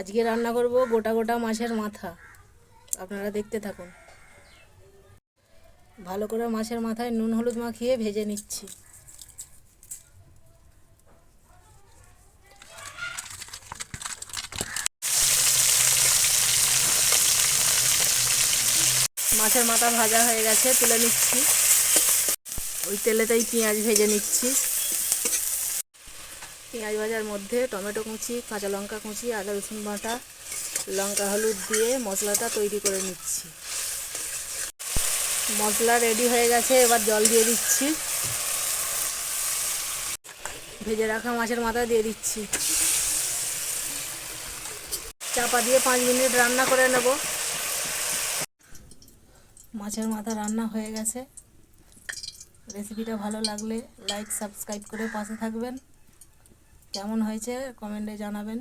আজকে রান্না করব গোটা গোটা মাছের মাথা। আপনারা দেখতে থাকুন। ভালো করে মাছের মাথায় নুন হলুদ মাখিয়ে ভেজে নিচ্ছি। মাছের মাথা ভাজা হয়ে গেছে, তুলে নিচ্ছি। ওই তেলেতেই পেঁয়াজ ভেজে নিচ্ছি। পেঁয়াজ ভাজার মধ্যে টমেটো কুচি, কাঁচা লঙ্কা কুচি, আদা রসুন বাটা, লঙ্কা হলুদ দিয়ে মশলাটা তৈরি করে নিচ্ছি। মশলা রেডি হয়ে গেছে, এবার জল দিয়ে দিচ্ছি। ভেজে রাখা মাছের মাথা দিয়ে দিচ্ছি। চাপা দিয়ে 5 মিনিট রান্না করে নেব। মাছের মাথা রান্না হয়ে গেছে। রেসিপিটা ভালো লাগলে লাইক সাবস্ক্রাইব করে পাশে থাকবেন। কেমন হয়েছে কমেন্টে জানাবেন।